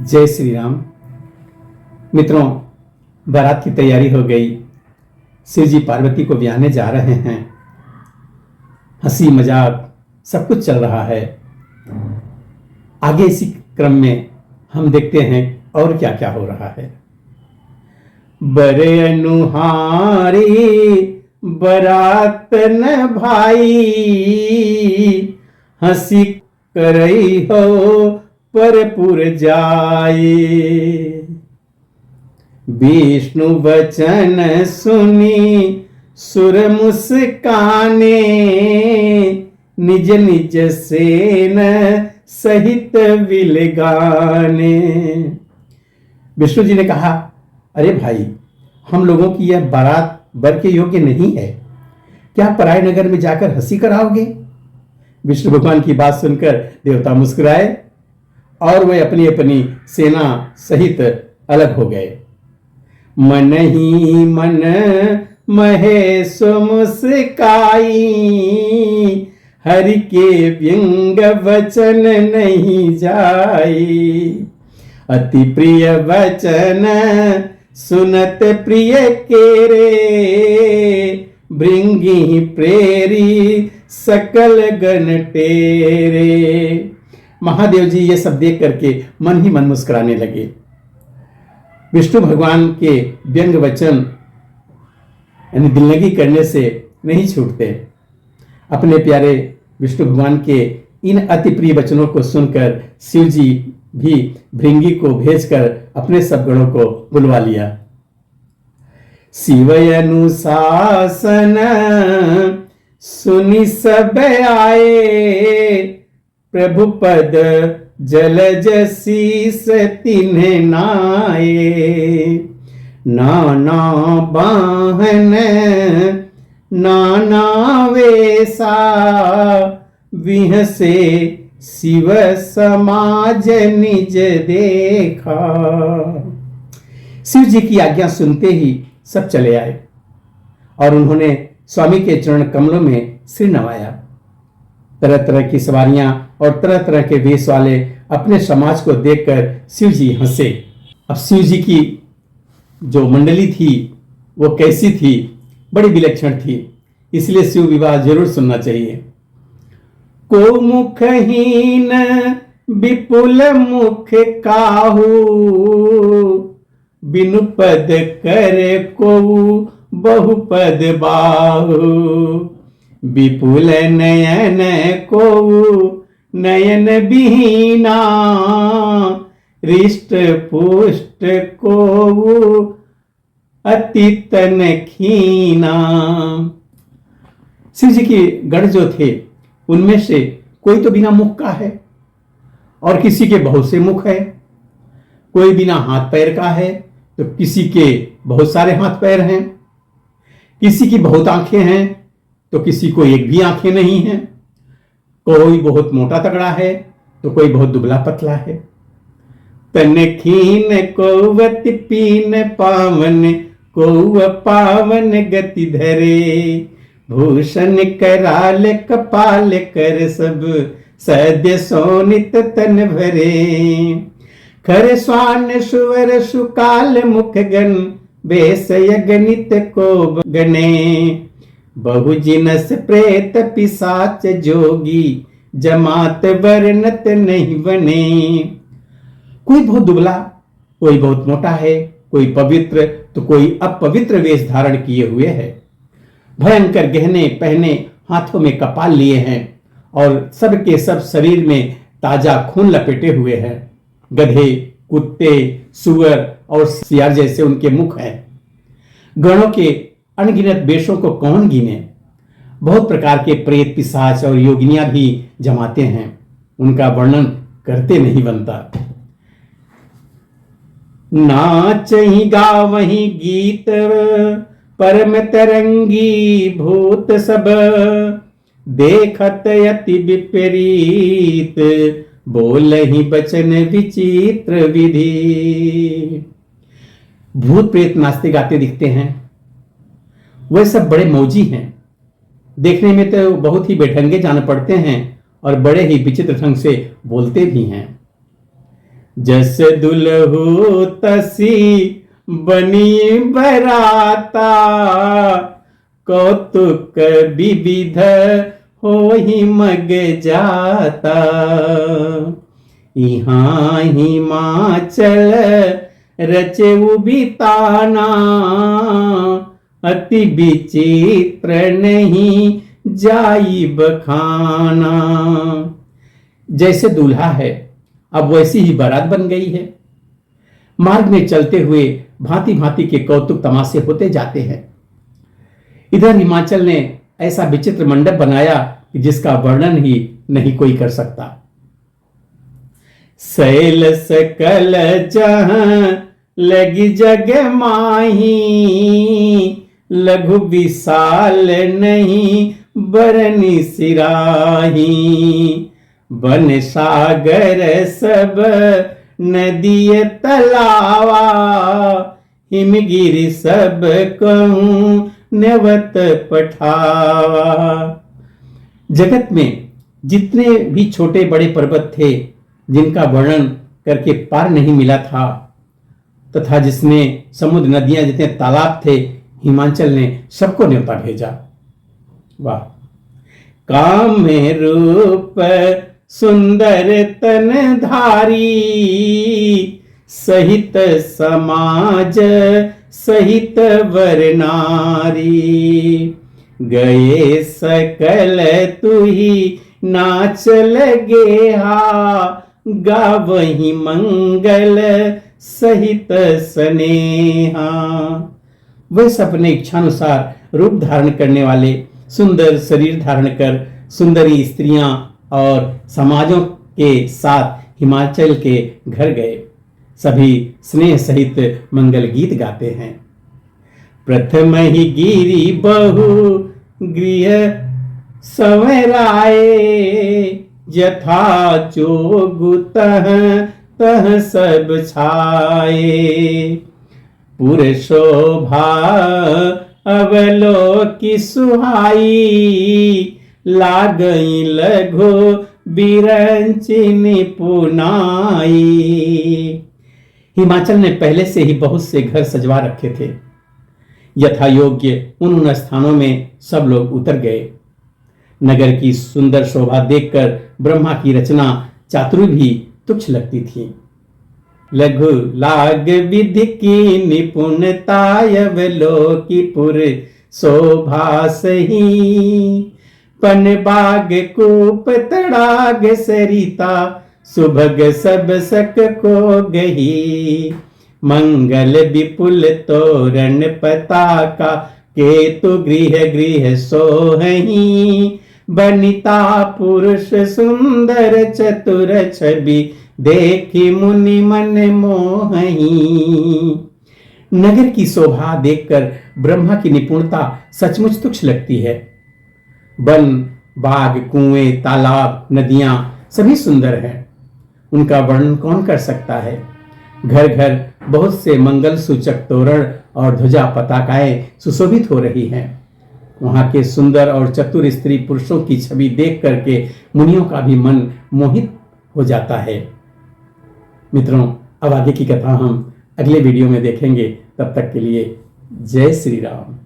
जय श्री राम। मित्रों, बारात की तैयारी हो गई। शिव जी पार्वती को ब्याहने जा रहे हैं। हंसी मजाक सब कुछ चल रहा है। आगे इसी क्रम में हम देखते हैं और क्या क्या हो रहा है। बरे अनुहारी बरात न भाई, हंसी करई हो परपुर जाए। विष्णु वचन सुनी सुर मुस्काने, निज निज सेन सहित विलगाने। विष्णु जी ने कहा, अरे भाई, हम लोगों की यह बारात वर के योग्य नहीं है, क्या पराय नगर में जाकर हंसी कराओगे? विष्णु भगवान की बात सुनकर देवता मुस्कुराए और वे अपनी अपनी सेना सहित अलग हो गए। मन ही मन महेश मुस्काई, हरि के व्यंग वचन नहीं जाई। अति प्रिय वचन सुनत प्रिय केरे, भृंगी प्रेरी सकल गण टेरे। महादेव जी ये सब देख करके मन ही मन मुस्कुराने लगे। विष्णु भगवान के व्यंग वचन यानी दिललगी करने से नहीं छूटते। अपने प्यारे विष्णु भगवान के इन अति प्रिय वचनों को सुनकर शिव जी भी भृंगी को भेजकर अपने सब गणों को बुलवा लिया। शिव अनुशासन सुनि सब आए, प्रभु पद जलज शीस तिन्ह नाये। नाना बाहन नाना वेसा, विहसे शिव समाज निज देखा। शिव जी की आज्ञा सुनते ही सब चले आए और उन्होंने स्वामी के चरण कमलों में सिर नवाया। तरह तरह की सवारियां और तरह तरह के वेश वाले अपने समाज को देखकर शिव जी हंसे। अब शिव जी की जो मंडली थी वो कैसी थी? बड़ी विलक्षण थी, इसलिए शिव विवाह जरूर सुनना चाहिए। को मुखहीन विपुल मुख काहू, बिनु पद करे को बहुपद बाहु। विपुल नयन को नयन बिहीना, रिष्ट पुष्ट को अति तन खीना। शिव जी के गण जो थे उनमें से कोई तो बिना मुख का है और किसी के बहुत से मुख है। कोई बिना हाथ पैर का है तो किसी के बहुत सारे हाथ पैर हैं। किसी की बहुत आंखें हैं तो किसी को एक भी आंखें नहीं हैं। कोई बहुत मोटा तगड़ा है तो कोई बहुत दुबला पतला है। तन खीन कोवत पीन पावन, को पावन गति धरे। भूषण कराल कपाल कर, सब सद्य सोनित तन भरे। खर स्वान सुवर सुकाल मुख गण, बेसय गणित को गणे। बहु जिनस प्रेत पिशाच जोगी, जमात वर्णत नहीं बने। कोई बहुत दुबला, कोई बहुत मोटा है, कोई पवित्र तो कोई अपवित्र वेश धारण किए हुए है। भयंकर गहने पहने, हाथों में कपाल लिए हैं और सबके सब शरीर में ताजा खून लपेटे हुए हैं। गधे, कुत्ते, सुअर और सियार जैसे उनके मुख हैं। गणों के अनगिनत वेशों को कौन गिने। बहुत प्रकार के प्रेत, पिशाच और योगिनियां भी जमाते हैं, उनका वर्णन करते नहीं बनता। नाचहि गावहि गीत, परम तरंगी भूत सब। देखत अति विपरीत, बोलहि बचन विचित्र विधि। भूत प्रेत नाचते गाते दिखते हैं। वे सब बड़े मौजी हैं, देखने में तो बहुत ही बेढंगे जान पड़ते हैं और बड़े ही विचित्र ढंग से बोलते भी हैं। जस दुल्हू तसी बनी बराता, कौतुक विविध हो ही मग जाता। यहाँ हिमाचल रचे उबिताना, अति विचित्र नहीं जाई बखाना। जैसे दूल्हा है अब वैसी ही बारात बन गई है। मार्ग में चलते हुए भांति भांति के कौतुक तमाशे होते जाते हैं। इधर हिमाचल ने ऐसा विचित्र मंडप बनाया कि जिसका वर्णन ही नहीं कोई कर सकता। शैल सकल जहां लगी जग माही, लघु विशाल नहीं बरनी सिराही। बन सागर सब नदी तलावा, हिमगिरी सब कहूं नेवत पठावा। जगत में जितने भी छोटे बड़े पर्वत थे जिनका वर्णन करके पार नहीं मिला था, तथा जिसमें समुद्र नदियां जितने तालाब थे, हिमाचल ने सबको न्योता भेजा। वाह! काम में रूप सुंदर तन धारी, सहित समाज सहित वर नारी। गए सकल तुही नाच लगे हा, गावही मंगल सहित स्नेहा। वे अपने इच्छानुसार रूप धारण करने वाले सुंदर शरीर धारण कर सुंदरी स्त्रियां और समाजों के साथ हिमाचल के घर गए। सभी स्नेह सहित मंगल गीत गाते हैं। प्रथम ही गिरी बहु गृह संवराए, यथा चोगु तह तह सब छाए। पुर शोभा अवलोकी सुहाई, लागई लघु बिरंचिनी पुनाई। हिमाचल ने पहले से ही बहुत से घर सजवा रखे थे। यथा योग्य उन स्थानों में सब लोग उतर गए। नगर की सुंदर शोभा देखकर ब्रह्मा की रचना चातुरी भी तुच्छ लगती थी। लघु लाग विधि की निपुणता, अवलोकी पुर शोभा सही। पन बाग कूप तड़ाग सरिता, सुभग सब सक को गही। मंगल विपुल तोरण पताका, केतु गृह गृह सोहही। बनिता पुरुष सुंदर चतुर छवि, देखी मुनि मन मोहही। नगर की शोभा देखकर ब्रह्मा की निपुणता सचमुच तुच्छ लगती है। वन, बाग, कुएं, तालाब, नदियां सभी सुंदर हैं। उनका वर्णन कौन कर सकता है। घर घर बहुत से मंगल सूचक तोरण और ध्वजा पताकाएं सुशोभित हो रही हैं। वहां के सुंदर और चतुर स्त्री पुरुषों की छवि देख करके मुनियों का भी मन मोहित हो जाता है। मित्रों, अब आगे की कथा हम अगले वीडियो में देखेंगे। तब तक के लिए जय श्री राम।